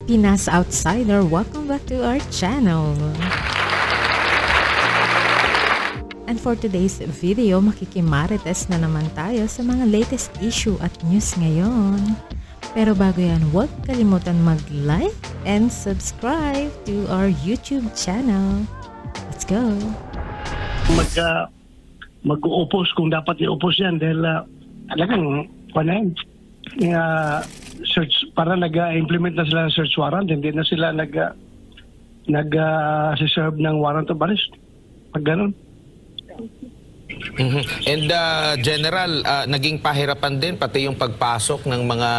Pinas Outsider, welcome back to our channel. And for today's video, makikimarites na naman tayo sa mga latest issue at news ngayon. Pero bago yan, huwag kalimutan mag-like and subscribe to our YouTube channel. Let's go! Mag-oppose kung dapat i-oppose yan dahil talagang search para nag-implement na sila ng search warrant, hindi na sila nag-serve ng warrant of arrest pag ganun. And General, naging pahirapan din pati yung pagpasok ng mga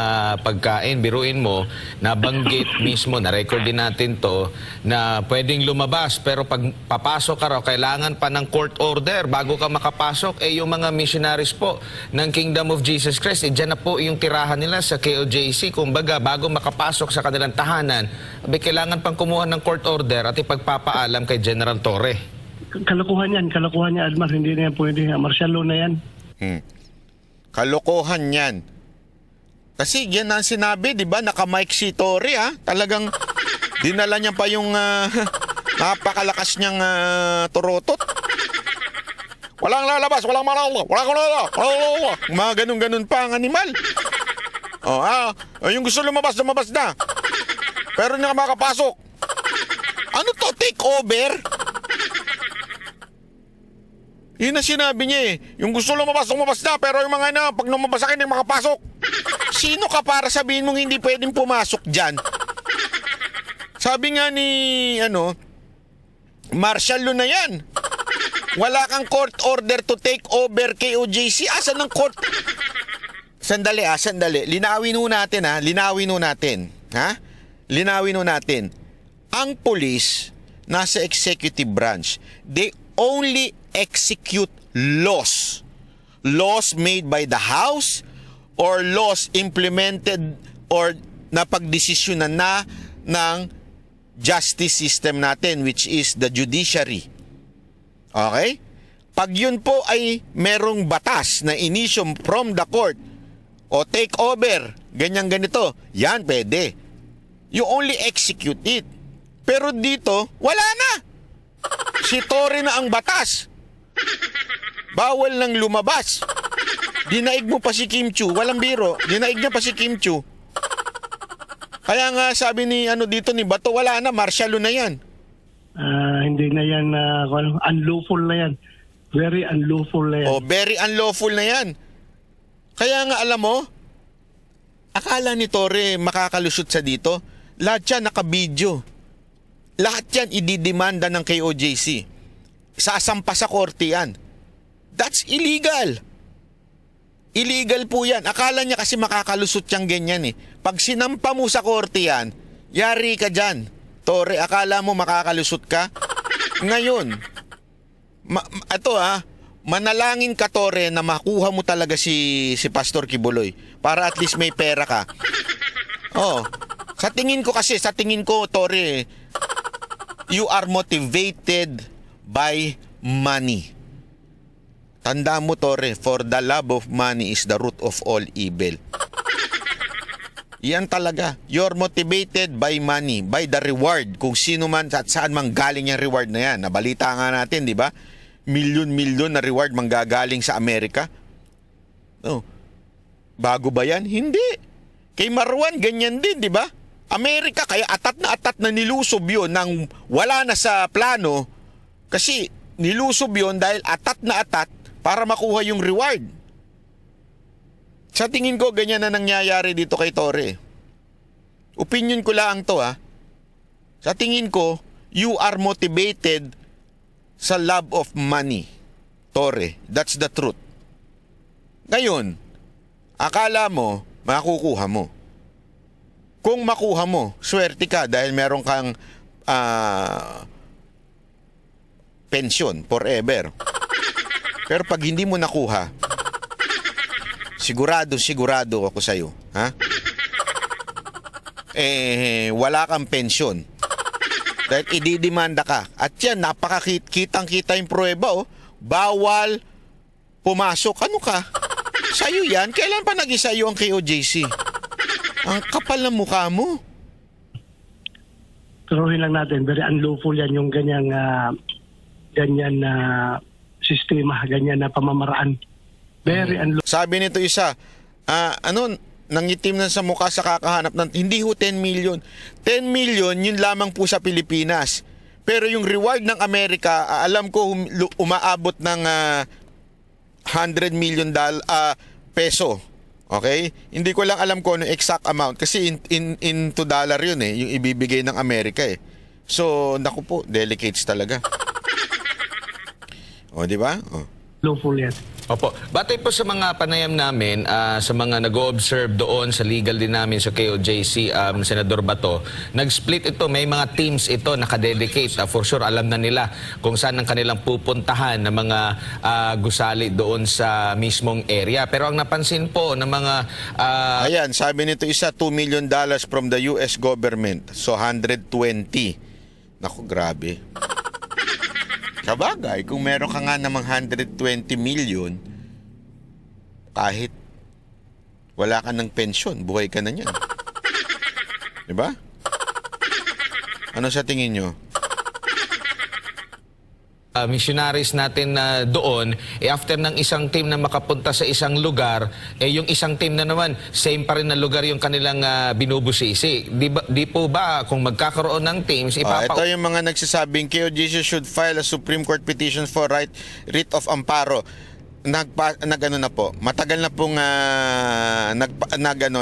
pagkain. Biruin mo, nabanggit mismo, na-record din natin to, na pwedeng lumabas pero pag papasok ka raw, kailangan pa ng court order bago ka makapasok. Yung mga missionaries po ng Kingdom of Jesus Christ, dyan na po yung tirahan nila sa KOJC. Kumbaga, bago makapasok sa kanilang tahanan, kailangan pang kumuha ng court order at ipagpapaalam kay General Torre. Kalokohan yan, Admar. Hindi na yan pwede. Martial law na yan. Kalokohan yan. Kasi yan ang sinabi, di ba? Naka-mic si Torre, ha? Talagang dinala niya pa yung napakalakas niyang turotot. Walang lalabas, walang manalo, walang manalo. Mga ganun-ganun pa ang animal. Yung gusto lumabas na. Pero hindi ka makapasok. Ano to? Take over? Yun na sinabi niya Yung gusto lumabas na, pero yung mga pag lumabas akin, hindi makapasok. Sino ka para sabihin mong hindi pwedeng pumasok dyan? Sabi nga ni, martial law na yan. Wala kang court order to take over KOJC. Asan ng court? Sandali. Linawin ho natin. Ang police, nasa executive branch. They only execute laws. Laws made by the House or laws implemented or napagdesisyonan na ng justice system natin, which is the judiciary. Okay? Pag yun po ay merong batas na inisyo from the court o take over, ganito, yan pwede. You only execute it. Pero dito, wala na. Si Torre na ang batas. Bawal nang lumabas. Dinaig mo pa si Kim Chiu. Walang biro. Dinaig niya pa si Kim Chiu. Kaya nga sabi ni dito ni Bato, wala na, martial law na yan. Hindi na yan, unlawful na yan. Very unlawful na yan. Very unlawful na yan. Kaya nga alam mo, akala ni Torre makakalusot sa dito. Lahat yan nakabidyo. Lahat yan ididemanda ng KOJC. Sasampa sa korte yan. That's illegal. Illegal po yan. Akala niya kasi makakalusot siyang ganyan Pag sinampa mo sa korte yan, yari ka dyan. Torre, akala mo makakalusot ka? Ngayon, manalangin ka, Torre, na makuha mo talaga si Pastor Kibuloy para at least may pera ka. Sa tingin ko, Torre, you are motivated by money. Tanda mo, Torre, for the love of money is the root of all evil. Yan talaga. You're motivated by money, by the reward. Kung sino man at saan mang galing yung reward na yan. Nabalita nga natin, di ba? Milyon-milyon na reward manggagaling sa Amerika. Bago ba yan? Hindi. Kay Marwan, ganyan din, di ba? Amerika, kaya atat na nilusob yun nang wala na sa plano kasi nilusob yun dahil atat para makuha yung reward. Sa tingin ko, ganyan na nangyayari dito kay Torre. Opinion ko lang to Sa tingin ko, you are motivated sa love of money. Torre, that's the truth. Ngayon, akala mo, makukuha mo. Kung makuha mo, swerte ka dahil meron kang pension forever. Pero pag hindi mo nakuha, sigurado ako sa'yo. Wala kang pension. Dahil ididemanda ka. At yan, napakakitang-kita yung pruweba. Bawal pumasok. Ano ka? Sa'yo yan? Kailan pa nag-isayo ang KOJC? Ang kapal ng mukha mo. turuhin lang natin, very unlawful yan yung ganyan na sistema, ganyan na pamamaraan. Very unlawful. Sabi nito isa, nangitim na sa mukha sa kakahanap ng, hindi ho 10 million. 10 million, yun lamang po sa Pilipinas. Pero yung reward ng Amerika, alam ko umaabot ng 100 million peso. Okay? Hindi ko lang alam kung ano exact amount kasi into dollar yun yung ibibigay ng Amerika So, naku po, delicates talaga. O, di ba? O. Lawful yan. Opo. Batay po sa mga panayam namin, sa mga nag-o-observe doon sa legal din namin sa KOJC, Senador Bato, nag-split ito. May mga teams ito nakadedicate. For sure, alam na nila kung saan ang kanilang pupuntahan ng mga gusali doon sa mismong area. Pero ang napansin po ng mga... Ayan, sabi nito isa, $2 million from the US government. So, 120. Naku, grabe. Sabagay, kung meron ka nga namang 120 million, kahit wala ka ng pensyon, buhay ka na niyan. Diba? Ano sa tingin nyo? Missionaries natin na doon, after ng isang team na makapunta sa isang lugar, yung isang team na naman, same pa rin na lugar yung kanilang binubusisi. Di po ba, kung magkakaroon ng teams, Ito yung mga nagsasabing KOJC should file a Supreme Court petition for writ of amparo. Matagal na pong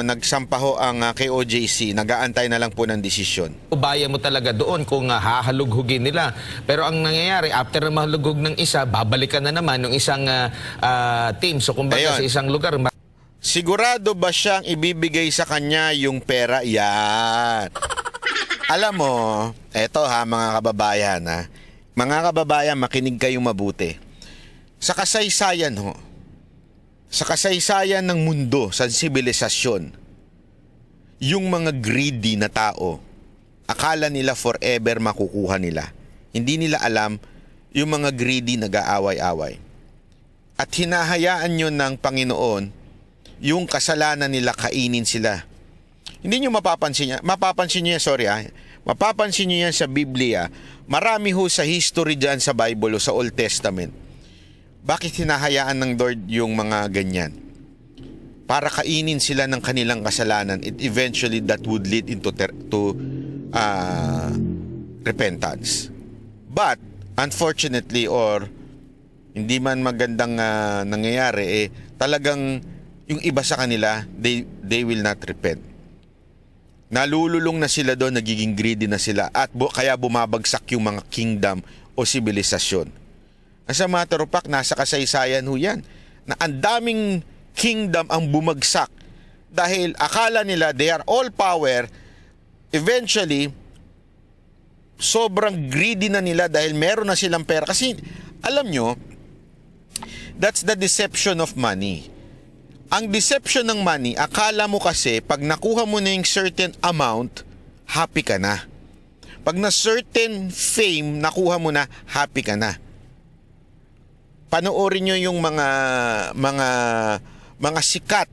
nagsampa ho ang KOJC, nag-aantay na lang po ng desisyon. Ubaya mo talaga doon kung hahalughugin nila. Pero ang nangyayari, after na mahalughog ng isa, babalikan na naman ng isang team. So kumbaga sa isang lugar... Sigurado ba siyang ibibigay sa kanya yung pera? Yan. Alam mo, eto mga kababayan Mga kababayan, makinig kayong mabuti. Sa kasaysayan sa kasaysayan ng mundo, sa sibilisasyon, yung mga greedy na tao, akala nila forever makukuha nila. Hindi nila alam yung mga greedy nag-aaway-away. At hinahayaan nyo ng Panginoon yung kasalanan nila kainin sila. Hindi nyo mapapansin nyo yan sa Biblia. Marami ho sa history dyan sa Bible o sa Old Testament. Bakit hinahayaan ng Lord yung mga ganyan? Para kainin sila ng kanilang kasalanan. It eventually that would lead into repentance. But, unfortunately, or hindi man magandang nangyayari, talagang yung iba sa kanila, they will not repent. Nalululong na sila doon, nagiging greedy na sila, at kaya bumabagsak yung mga kingdom o sibilisasyon. As a matter of fact, nasa kasaysayan ho yan, na ang daming kingdom ang bumagsak dahil akala nila they are all power. Eventually, sobrang greedy na nila dahil meron na silang pera. Kasi, alam nyo, that's the deception of money. Ang deception ng money, akala mo kasi pag nakuha mo na yung certain amount, happy ka na. Pag na certain fame, nakuha mo na, happy ka na. Panoorin nyo yung mga sikat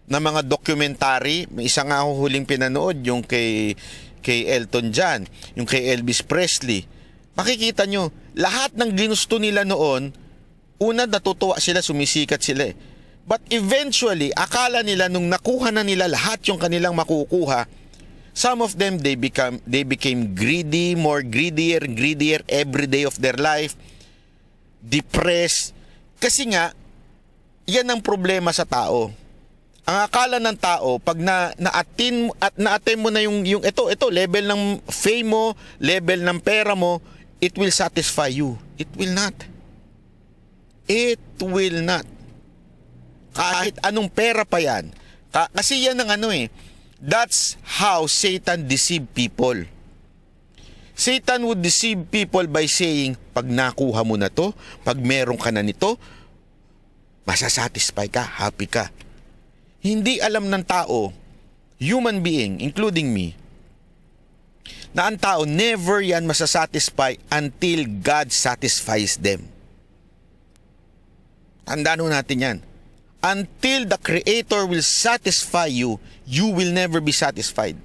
na mga documentary. May isa nga ako huling pinanood, yung kay Elton John, yung kay Elvis Presley. Makikita nyo, lahat ng ginusto nila noon, una natutuwa sila, sumisikat sila But eventually, akala nila nung nakuha na nila lahat yung kanilang makukuha, some of them, they became greedy, more greedier every day of their life. Depressed. Kasi nga, yan ang problema sa tao. Ang akala ng tao, pag na-attain mo na yung ito, level ng fame mo, level ng pera mo, it will satisfy you. It will not. It will not. Kahit anong pera pa yan. Kasi yan ang that's how Satan deceive people. Satan would deceive people by saying, pag nakuha mo na to, pag meron ka na nito, masasatisfy ka, happy ka. Hindi alam ng tao, human being, including me, na ang tao never yan masasatisfy until God satisfies them. Tandaan natin yan. Until the Creator will satisfy you, you will never be satisfied.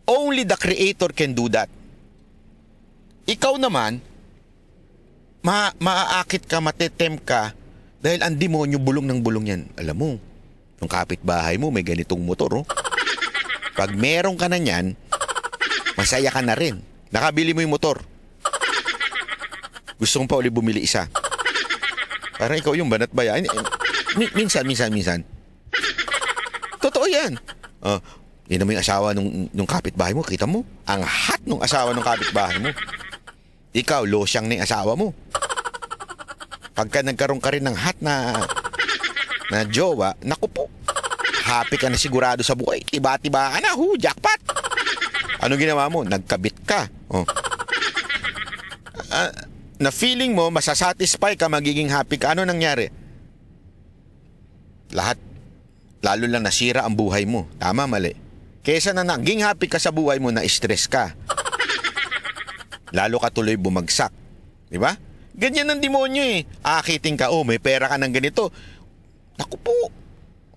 Only the Creator can do that. Ikaw naman, maaakit ka, matetem ka, dahil ang demonyo bulong ng bulong yan. Alam mo, yung kapitbahay mo may ganitong motor, oh. Pag meron ka na yan, masaya ka na rin. Nakabili mo yung motor. Gusto kong pa ulit bumili isa. Parang ikaw yung banat baya. Minsan. Totoo yan. Yun naman yung asawa nung kapitbahay mo. Kita mo? Ang hot nung asawa nung kapitbahay mo. Ikaw, losyang na yung asawa mo. Pagka nagkaroon ka rin ng hot na jowa, naku po. Happy ka na sigurado sa buhay. Tiba-tiba ka na. Jackpot! Anong ginawa mo? Nagkabit ka. Na feeling mo, masasatisfy ka, magiging happy ka. Ano nangyari? Lahat, lalo lang nasira ang buhay mo. Tama, mali. Kesa na naging happy ka sa buhay mo, na-stress ka. Lalo ka tuloy bumagsak. Di ba? Ganyan ang demonyo eh. Akiting ka, may pera ka ng ganito. Naku po.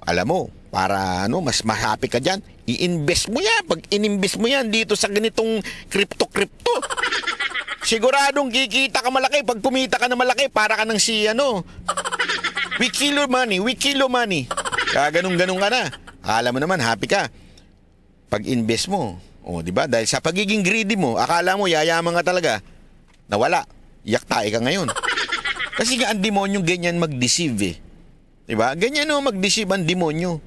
Alam mo, para mas happy ka dyan, i-invest mo yan. Pag in-invest mo yan dito sa ganitong crypto. Siguradong kikita ka malaki. Pag kumita ka na malaki, para ka ng we kilo money. Ganun ka na. Akala mo naman, happy ka. Pag invest mo, di ba? Dahil sa pagiging greedy mo, akala mo yayaman ka talaga. Nawala. Yaktay ka ngayon. Kasi nga ang demonyong ganyan mag-deceive eh. Di ba? Ganyan mag-deceive ang demonyo.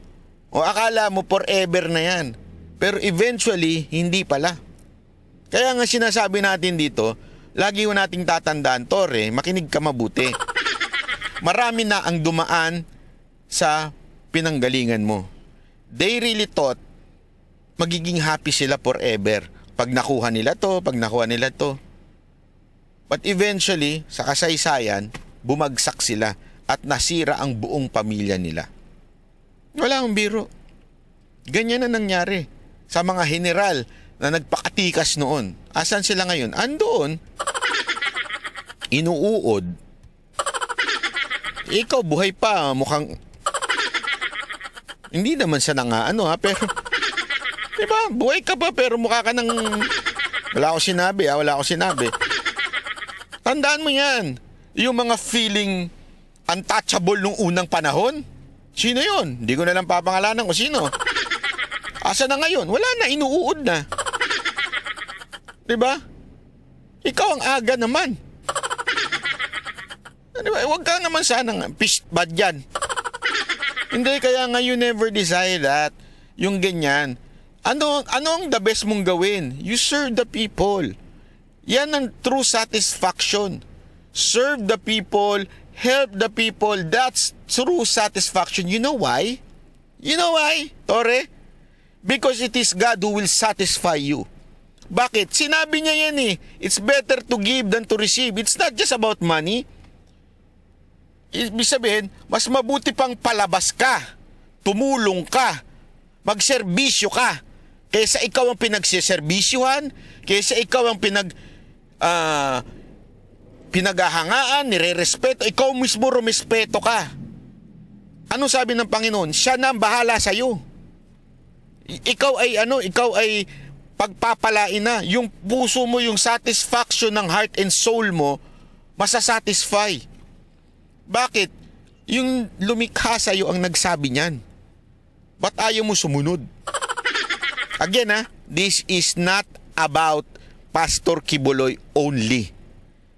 O akala mo forever na yan. Pero eventually, hindi pala. Kaya nga sinasabi natin dito, lagi mo nating tatandaan, Tore, makinig ka mabuti. Marami na ang dumaan sa pinanggalingan mo. They really thought magiging happy sila forever. Pag nakuha nila to. But eventually, sa kasaysayan, bumagsak sila at nasira ang buong pamilya nila. Wala akong biro. Ganyan na nangyari sa mga general na nagpakatikas noon. Asan sila ngayon? Andoon. Inuuod. Ikaw buhay pa, mukhang hindi naman sa pero diba, buhay ka pa pero mukha ka ng wala akong sinabi. Tandaan mo yan. Yung mga feeling untouchable nung unang panahon. Sino yun? Hindi ko na lang papangalanan kung sino. Asa na ngayon? Wala na, inuuod na. Diba? Ikaw ang aga naman. Diba? Huwag ka naman sanang pissed bad yan. Hindi, kaya nga you never decide that. Yung ganyan. Ano ang the best mong gawin? You serve the people. Yan ang true satisfaction. Serve the people, help the people. That's true satisfaction. You know why? Tore? Because it is God who will satisfy you. Bakit? Sinabi niya yan eh. It's better to give than to receive. It's not just about money. Ibig sabihin, mas mabuti pang palabas ka, tumulong ka, magserbisyo ka, kaysa ikaw ang pinagseserbisyuhan, kaysa ikaw ang pinaghahangaan, nire-respeto, ikaw mismo rumespeto ka. Ano sabi ng Panginoon? Siya na ang bahala sa iyo. Ikaw ay pagpapalain na. Yung puso mo, yung satisfaction ng heart and soul mo, masasatisfy. Bakit? Yung lumikha sa iyo ang nagsabi niyan. Ba't ayaw mo sumunod? Again this is not about Pastor Kibuloy only.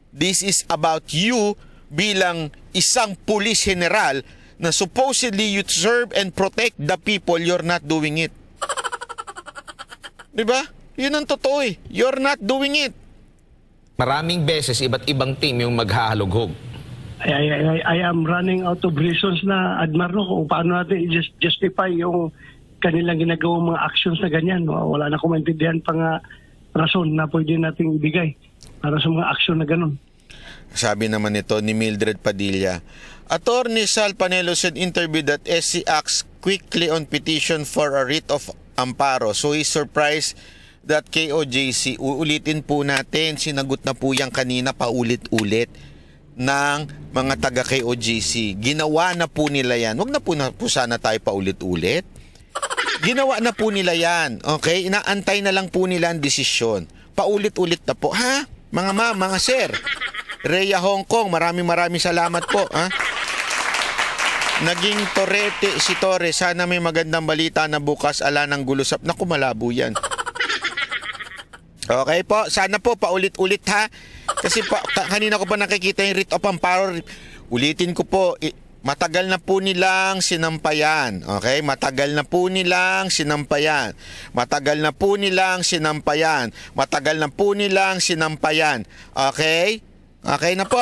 This is about you bilang isang police general na supposedly you serve and protect the people, you're not doing it. Diba? Yun ang totoo eh. You're not doing it. Maraming beses, iba't ibang team yung maghahalughog. I am running out of reasons na, Admarno, kung paano natin justify yung kanilang ginagawang mga actions na ganyan. Wala na akong maintindihan pa nga rason na pwede nating ibigay para sa mga action na ganun. Sabi naman ito ni Mildred Padilla, Attorney Sal Panelo said interview that SC acts quickly on petition for a writ of amparo. So he's surprised that KOJC, uulitin po natin, sinagot na po yan kanina paulit-ulit ng mga taga KOJC. Ginawa na po nila yan. Huwag na po sana tayo paulit-ulit. Ginawa na po nila yan. Okay? Inaantay na lang po nila ang desisyon. Paulit-ulit na po. Ha? Mga ma'am, mga sir. Rhea Hong Kong, maraming salamat po. Ha? Naging torete si Torre. Sana may magandang balita na bukas ala ng gulusap. Naku, malabo yan. Okay po, sana po paulit-ulit ha. Kasi kanina ko pa nakikita yung writ of power. Ulitin ko po, matagal na po nilang sinampayan. Okay? Matagal na po nilang sinampayan. Matagal na po nilang sinampayan. Matagal na po nilang sinampayan. Okay? Okay na po.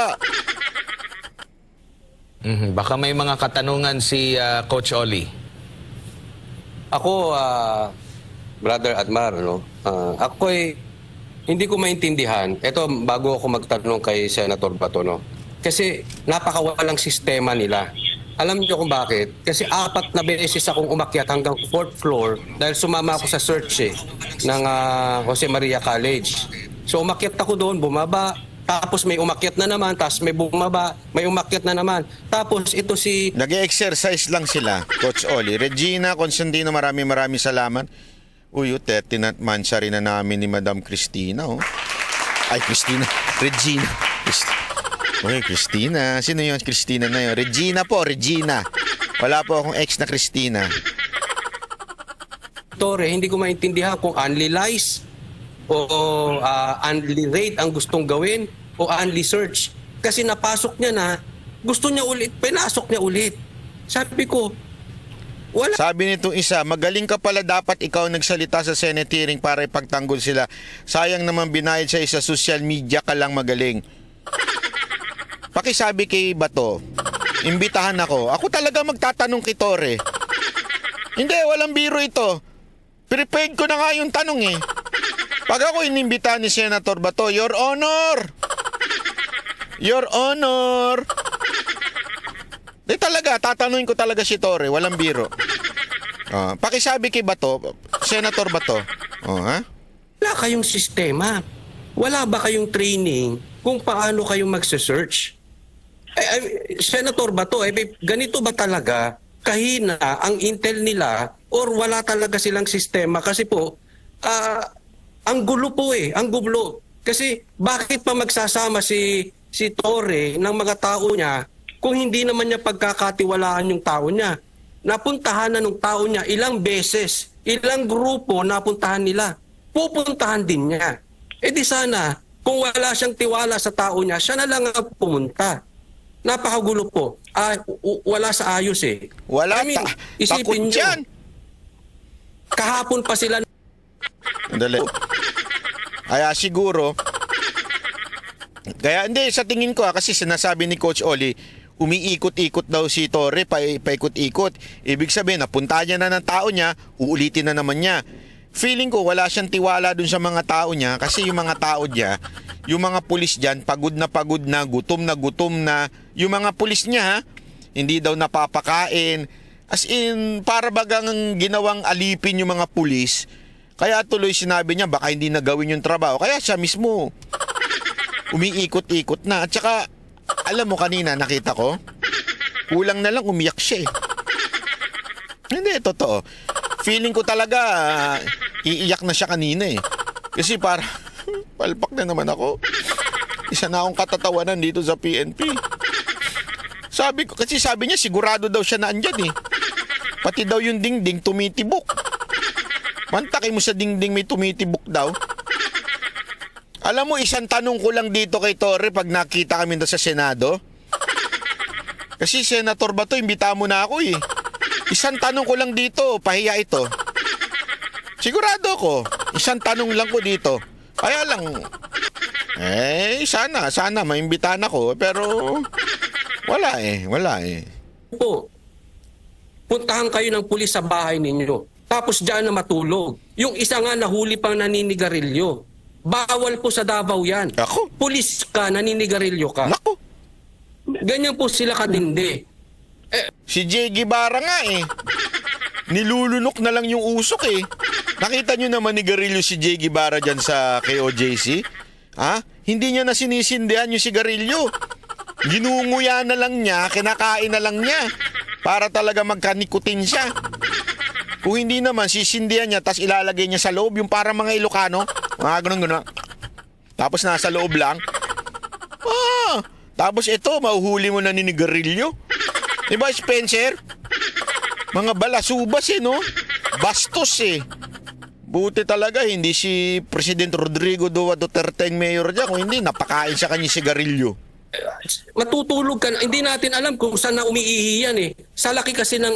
Baka may mga katanungan si Coach Oli. Ako, Brother Admar, ako'y hindi ko maintindihan. Ito, bago ako magtanong kay Senator Bato, kasi napakawalang sistema nila. Alam niyo kung bakit? Kasi 4 na beses akong umakyat hanggang 4th floor dahil sumama ako sa search ng Jose Maria College. So umakyat ako doon, bumaba, tapos may umakyat na naman, tapos may bumaba, may umakyat na naman. Tapos ito si... Nag-exercise lang sila, Coach Oli. Regina Constantino, maraming salamat. Uy, 30 mansa rin na namin ni Madam Cristina, oh. Ay, Cristina. Regina. Uy, Cristina. Sino yung Cristina na yun? Regina po, Regina. Wala po akong ex na Cristina. Torre, hindi ko maintindihan kung only lies o only raid ang gustong gawin o only search. Kasi napasok niya na, gusto niya ulit, pinasok niya ulit. Sabi ko, wala. Sabi nitong isa, magaling ka pala, dapat ikaw nagsalita sa Senate hearing para ipagtanggol sila. Sayang naman binayad sa social media ka lang magaling. Pakisabi kay Bato, imbitahan ako. Ako talaga magtatanong kay Torre. Hindi, walang biro ito. Prepared ko na nga yung tanong eh. Pag ako inimbitahan ni Senator Bato, Your Honor! Your Honor! Di talaga, tatanungin ko talaga si Torre, walang biro. Pakisabi kay Bato, Senator Bato. Ha? Wala kayong sistema. Wala ba kayong training kung paano kayong magse-search? Senator Bato, ganito ba talaga kahina ang intel nila or wala talaga silang sistema? Kasi po, ang gulo po ang gulo. Kasi bakit pa magsasama si Torre ng mga tao niya kung hindi naman niya pagkakatiwalaan yung tao niya? Napuntahan na ng tao niya ilang beses, ilang grupo napuntahan nila. Pupuntahan din niya. Di sana, kung wala siyang tiwala sa tao niya, siya na lang ang pumunta. Napakagulo po. Wala sa ayos Wala, takot isipin dyan. niyo, kahapon pa sila. Dali. Kaya siguro, kaya hindi, sa tingin ko kasi sinasabi ni Coach Oli, umiikot-ikot daw si Torre, paikot-ikot. Ibig sabihin, napunta niya na ng tao niya, uulitin na naman niya. Feeling ko wala siyang tiwala dun sa mga tao niya kasi yung mga tao niya, yung mga pulis dyan, pagod na, gutom na. Yung mga pulis niya, hindi daw napapakain. As in, para bagang ginawang alipin yung mga pulis. Kaya tuloy sinabi niya, baka hindi na gawin yung trabaho. Kaya siya mismo, umiikot-ikot na. At saka, alam mo kanina, nakita ko, kulang na lang umiyak siya Hindi, totoo. Feeling ko talaga, iiyak na siya kanina Kasi para, palpak na naman ako. Isa na akong katatawanan dito sa PNP. Kasi sabi niya, sigurado daw siya na andyan Pati daw yung dingding tumitibok. Mantakay mo sa dingding may tumitibok daw. Alam mo, isang tanong ko lang dito kay Torre pag nakita kami sa Senado. Kasi Senator Bato, imbita mo na ako Isang tanong ko lang dito, pahiya ito. Sigurado ko, isang tanong lang ko dito. Kaya lang, sana maimbitahan ako. Pero, wala Po, puntahan kayo ng pulis sa bahay ninyo. Tapos diyan na matulog. Yung isa nga nahuli pang naninigarilyo. Bawal po sa Davao yan. Ako? Pulis ka, naninigarilyo ka. Naku, Ganyan po sila kadindi. si Jay Guevara nga nilulunok na lang yung usok Nakita nyo naman ni Garillo si Jay Guevara dyan sa KOJC? Hindi niya na sinisindihan yung sigarilyo. Ginunguya na lang niya, kinakain na lang niya. Para talaga magkanikutin siya. Kung hindi naman, sisindihan niya, tapos ilalagay niya sa loob, yung parang mga Ilocano. Mga ganun. Tapos nasa loob lang. Tapos ito, mahuhuli mo na ninigarilyo. Diba, Spencer? Mga balasubas no? Bastos Buti talaga, hindi si President Rodrigo Duterte ang mayor dyan. Kung hindi, napakain sa kanya sigarilyo. Matutulog ka na. Hindi natin alam kung saan na umiihi yan Sa laki kasi ng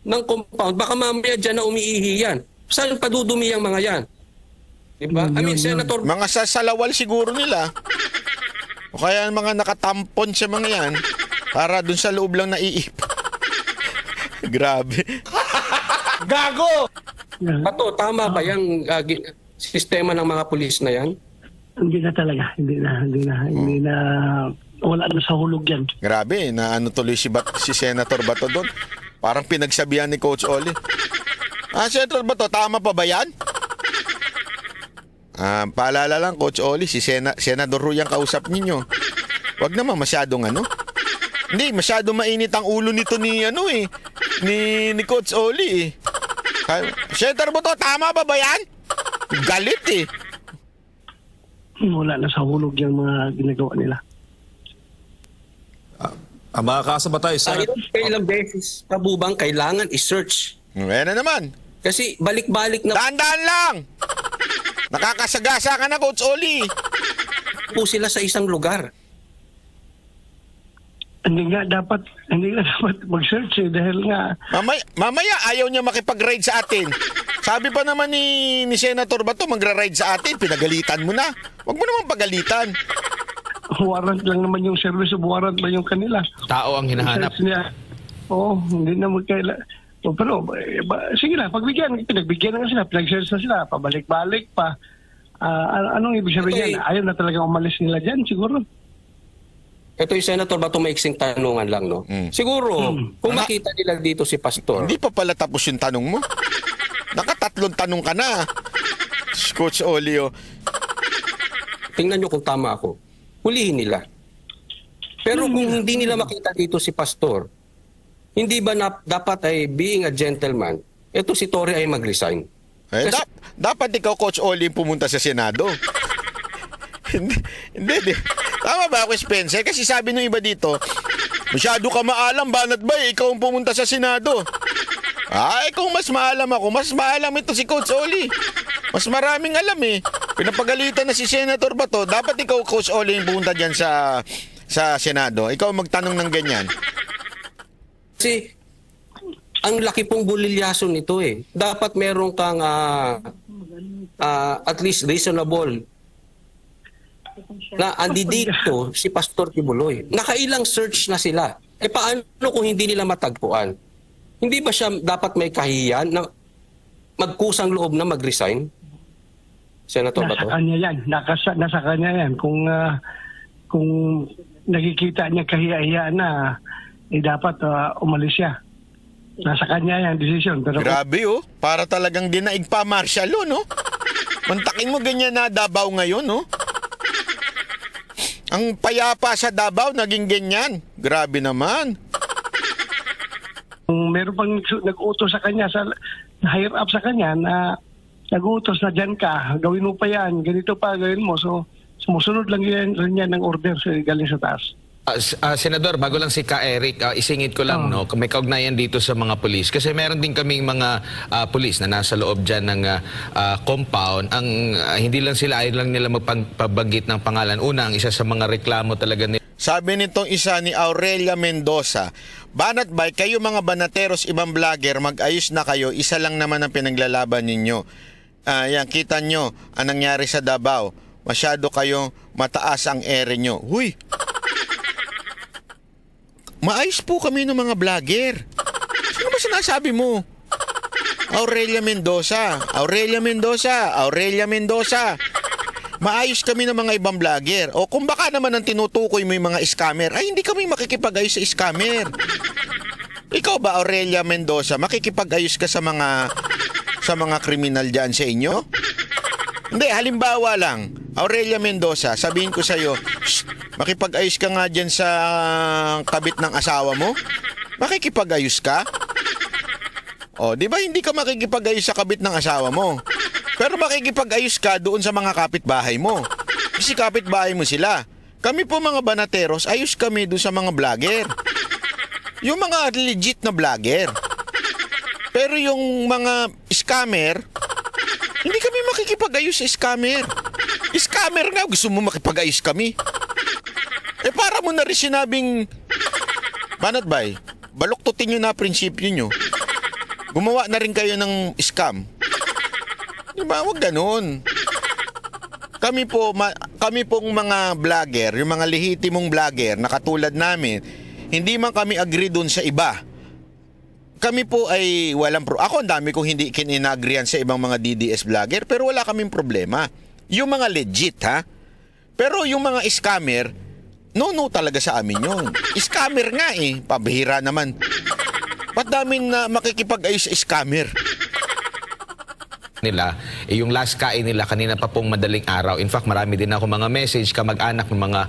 ng compound, baka mamaya dyan na umiihi yan. Saan padudumi ang mga yan? Diba? I mean, Senator... Mga sasalawal siguro nila. O kaya mga nakatampon sa mga yan, para dun sa loob lang naiip. Grabe. Gago! Pato, tama ba yung sistema ng mga pulis na yan? Hindi na talaga. Hindi na. Wala na sa hulog yan. Grabe, na ano tuloy si Senator Bato doon. Parang pinagsabihan ni Coach Oli. Senator Bato, tama pa ba yan? Paalala lang, Coach Oli, si Senador Ru yung kausap ninyo. Wag naman masyadong Hindi, masyadong mainit ang ulo nito ni ni Coach Oli Senator Bato, tama ba yan? Galit Wala na sa hulog yung mga ginagawa nila. Makakasa ba tayo sa... Kailang beses pa bubang kailangan i-search? Ayan na naman. Kasi balik-balik na Daan-daan lang! Nakakasagasa ka na, Coach Oli. po sila sa isang lugar. Hindi nga dapat mag-search dahil nga Mamaya ayaw niya makipag-ride sa atin. Sabi pa naman ni Senator Bato, magra-ride sa atin. Pinagalitan mo na. Huwag mo naman pagalitan. warrant lang naman yung service of warrant lang yung kanila. Tao ang hinahanap. Search niya. Oo, hindi na pero sige na, pinagbigyan na nga sila, pinag-search na sila, pabalik-balik pa. Anong ibig sabihin yan? Ayaw na talaga umalis nila dyan, siguro. Ito yung Senator Bato, maiksing tanungan lang, no? Siguro, kung makita nila dito si Pastor, Hindi pa pala tapos yung tanong mo. Nakatatlong tanong ka na. Coach Olio. tingnan nyo kung tama ako, hulihin nila. Pero kung hindi nila makita dito si Pastor, hindi ba dapat ay being a gentleman, ito si Torre ay mag-resign? Dapat ikaw, Coach Oli, pumunta sa Senado. Hindi. Tama ba ako, Spencer? Kasi sabi nung iba dito, masyado ka maalam, banat ba ikaw ang pumunta sa Senado? Kung mas maalam ako, mas maalam ito si Coach Oli. Mas maraming alam Pinapagalitan na si Senator Bato, dapat ikaw, Coach Oli, yung pumunta dyan sa Senado. Ikaw magtanong ng ganyan. Kasi ang laki pong bulilyaso nito Dapat meron kang at least reasonable na andi dito si Pastor Kibuloy. Nakailang search na sila. Paano kung hindi nila matagpuan? Hindi ba siya dapat may kahiyan na magkusang loob na mag-resign? Senator Bato? Nasa kanya yan. Nasa kanya yan. Kung nakikita niya kahiya-hiya na, dapat umalis siya. Nasa kanya yan, decision. Pero Grabe para talagang dinaig pa martial no? Mantakin mo ganyan na Davao ngayon Ang payapa sa Davao naging ganyan. Grabe naman. kung meron pang nag-utos sa kanya, higher up sa kanya na nag-utos na dyan ka, gawin mo pa yan, ganito pa, gawin mo. So, sumusunod lang yan ng order galing sa taas. Senador, bago lang si Ka Eric, isingit ko lang, may kaugnayan dito sa mga pulis. Kasi meron din kaming mga pulis na nasa loob dyan ng compound. Hindi lang sila, ayaw lang nila magpabanggit ng pangalan. Una, ang isa sa mga reklamo talaga nila. Sabi nitong isa ni Aurelia Mendoza, Banat Bay, kayo mga banateros, ibang vlogger, mag-ayos na kayo, isa lang naman ang pinaglalaban ninyo. Yan, kita nyo, ang nangyari sa Davao. Masyado kayo mataas ang ere nyo. Huy! Maayos po kami ng mga vlogger. Sino ba sinasabi mo? Aurelia Mendoza. Maayos kami ng mga ibang vlogger. O kung baka naman ang tinutukoy mo yung mga scammer, hindi kami makikipag-ayos sa scammer. Ikaw ba, Aurelia Mendoza, makikipag-ayos ka sa mga kriminal dyan sa inyo? Hindi, halimbawa lang, Aurelia Mendoza, sabihin ko sa'yo, makipag-ayos ka nga dyan sa kabit ng asawa mo? Makikipag-ayos ka? O, di ba hindi ka makikipag-ayos sa kabit ng asawa mo? Pero makikipag-ayos ka doon sa mga kapitbahay mo. Kasi kapitbahay mo sila. Kami po mga banateros, ayos kami doon sa mga vlogger. Yung mga legit na vlogger. Pero yung mga scammer, hindi kami makikipag-ayos sa scammer. Scammer nga, gusto mo makipag-ayos kami. Eh para mo na rin sinabing, Banat Bay, baluktutin nyo na prinsipyo nyo. Gumawa na rin kayo ng scam. Diba? Huwag ganun. Kami pong mga vlogger, yung mga lehitimong vlogger na katulad namin, hindi man kami agree dun sa iba. Kami po ay walang ako ang dami kong hindi kinagrihan sa ibang mga DDS vlogger, pero wala kaming problema. Yung mga legit, ha? Pero yung mga scammer, no talaga sa amin yun. Scammer nga eh, pabihira naman. Ba't namin na makikipag-ayos sa scammer? Nila, yung last kain nila kanina pa pong madaling araw. In fact, marami din ako mga message kamag-anak ng mga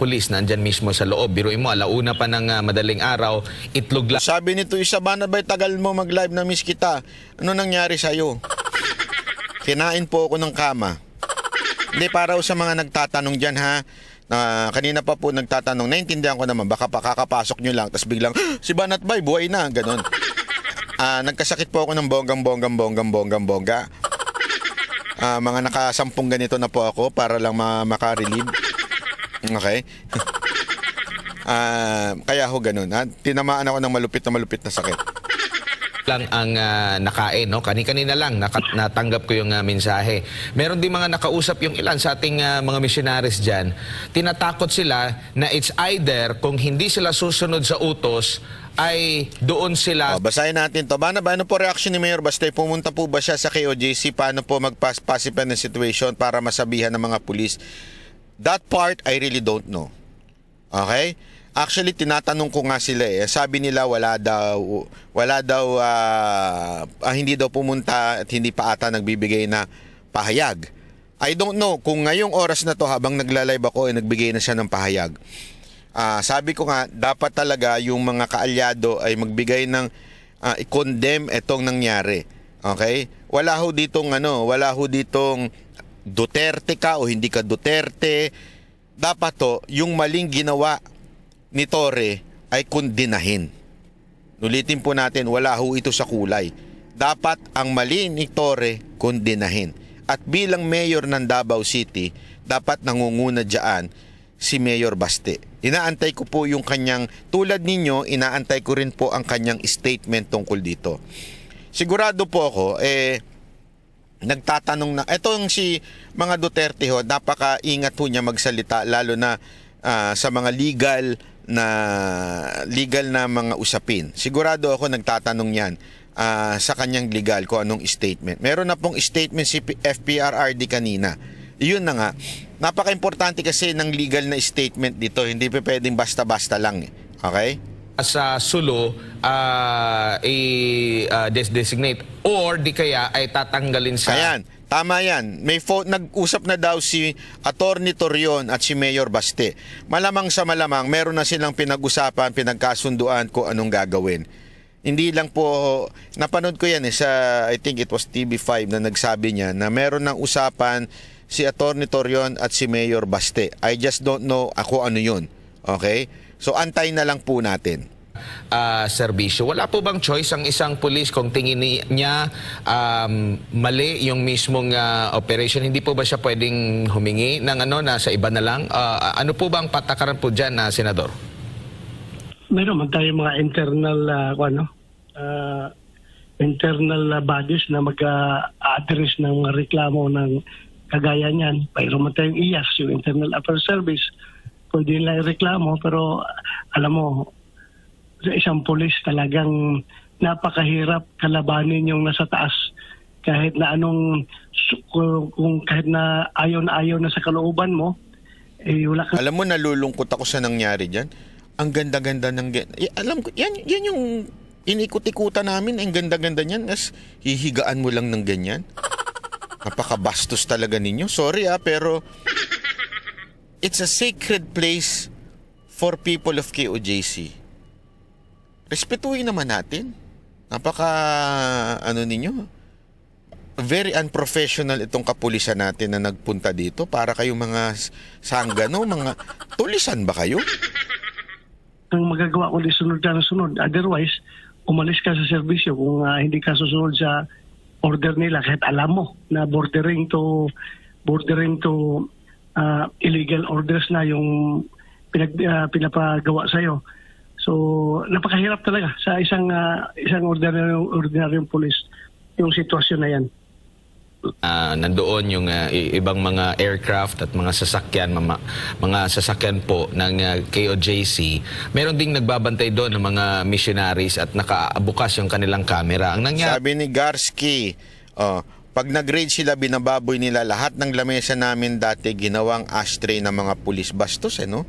pulis na andyan mismo sa loob. Biruin mo, alauna pa ng madaling araw, itlog lang. Sabi nito isa, Banat Bay, tagal mo mag-live na miss kita. Ano nangyari sa'yo? Kinain po ako ng kama. Hindi, para sa mga nagtatanong dyan, ha? Kanina pa po nagtatanong, naintindihan ko naman, baka kakapasok nyo lang, tapos biglang, si Banat Bay, buhay na, ganon. Nagkasakit po ako ng bongga. Mga nakasampung ganito na po ako para lang makarelieve. Okay? Kaya ho ganun. Tinamaan ako ng malupit na sakit. Lang ang nakain, no? Kanina lang natanggap ko yung mensahe. Meron din mga nakausap yung ilan sa ating mga missionaries dyan. Tinatakot sila na it's either kung hindi sila susunod sa utos ay doon sila. Basahin natin to. Ano po reaction ni Mayor Baste? Pumunta po ba siya sa KOJC? Paano po magpasipan ng situation para masabihan ng mga pulis? That part I really don't know. Okay? Actually, tinatanong ko nga sila eh. Sabi nila hindi daw pumunta at hindi pa ata nagbibigay na pahayag. I don't know kung ngayong oras na to habang nagla-live ako nagbigay na siya ng pahayag. Sabi ko nga, dapat talaga yung mga kaalyado ay magbigay ng i-condemn itong nangyari. Okay? Wala ho ditong Duterte ka o hindi ka Duterte. Dapat to, yung maling ginawa ni Torre ay kondinahin. Ulitin po natin, wala ho ito sa kulay. Dapat ang mali ni Torre kondinahin. At bilang mayor ng Davao City, dapat nangunguna dyan si Mayor Baste. Inaantay ko po yung kanyang, tulad ninyo, inaantay ko rin po ang kanyang statement tungkol dito. Sigurado po ako, nagtatanong na, etong si mga Duterte ho, napaka-ingat po niya magsalita, lalo na sa mga legal na mga usapin. Sigurado ako nagtatanong yan sa kanyang legal kung anong statement. Meron na pong statement si FPRRD kanina. Yun na nga. Napaka-importante kasi ng legal na statement dito. Hindi pa pwedeng basta-basta lang. Okay? Sa Sulu, designate or di kaya ay tatanggalin sa... Ayan. Tama yan. Nag-usap na daw si Atty. Torion at si Mayor Baste. Malamang sa malamang, meron na silang pinag-usapan, pinagkasunduan kung anong gagawin. Hindi lang po, napanood ko yan I think it was TV5 na nagsabi niya na meron ng usapan si Atty. Torion at si Mayor Baste. I just don't know ako ano yun. Okay? So antay na lang po natin. Serbisyo. Wala po bang choice ang isang pulis kung tingin niya mali yung mismong operation? Hindi po ba siya pwedeng humingi ng na sa iba na lang? Ano po bang patakaran po dyan, Senador? Meron man tayo mga internal bodies na mag-address ng mga reklamo ng kagaya niyan. Mayroon man tayong IAS, yung Internal Affairs Service. Pwede nila reklamo, pero alam mo, sa isang pulis talagang napakahirap kalabanin yung nasa taas. Kahit na kahit na ayaw na sa kalooban mo, wala ka. Alam mo, nalulungkot ako sa nangyari dyan. Ang ganda-ganda ng... alam ko, yan yung inikot-ikutan namin. Ang ganda-ganda niyan. As hihigaan mo lang ng ganyan. Napakabastos talaga ninyo. Sorry pero it's a sacred place for people of KOJC. Respetuhin naman natin. Napaka, ano ninyo, very unprofessional itong kapulisan natin na nagpunta dito para kayong mga sanggano, mga tulisan ba kayo? Ang magagawa ko di sunod ka na sunod. Otherwise, umalis ka sa serbisyo kung hindi ka susunod sa order nila kahit alam mo na bordering to illegal orders na yung pinapagawa sa'yo. So, napakahirap talaga sa isang ordinaryong police yung sitwasyon na yan. Nandoon yung ibang mga aircraft at mga sasakyan, mga sasakyan po ng KOJC. Meron ding nagbabantay doon ng mga missionaries at nakaabukas yung kanilang camera. Ang nangyari, Sabi ni Garsky, pag nag-raid sila, binababoy nila lahat ng lamesa namin dati ginawang ashtray ng mga pulis. Bastos no?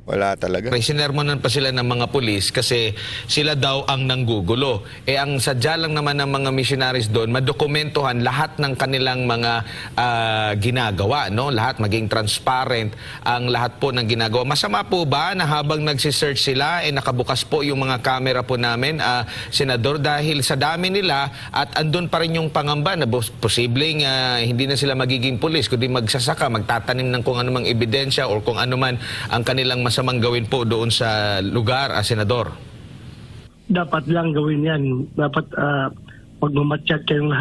Wala talaga. sinermonan pa sila ng mga pulis kasi sila daw ang nanggugulo. Ang sadya lang naman ng mga missionaries doon, madokumentuhan lahat ng kanilang mga ginagawa, no? Lahat maging transparent ang lahat po ng ginagawa. Masama po ba na habang nagsisearch sila, nakabukas po yung mga camera po namin, Senador, dahil sa dami nila at andun pa rin yung pangamba na posibleng hindi na sila magiging pulis, kundi magsasaka, magtatanim ng kung anumang ebidensya or kung anuman ang kanilang masamang gawin po doon sa lugar, Senador? Dapat lang gawin yan. Dapat magmamatsyag kayong lahat.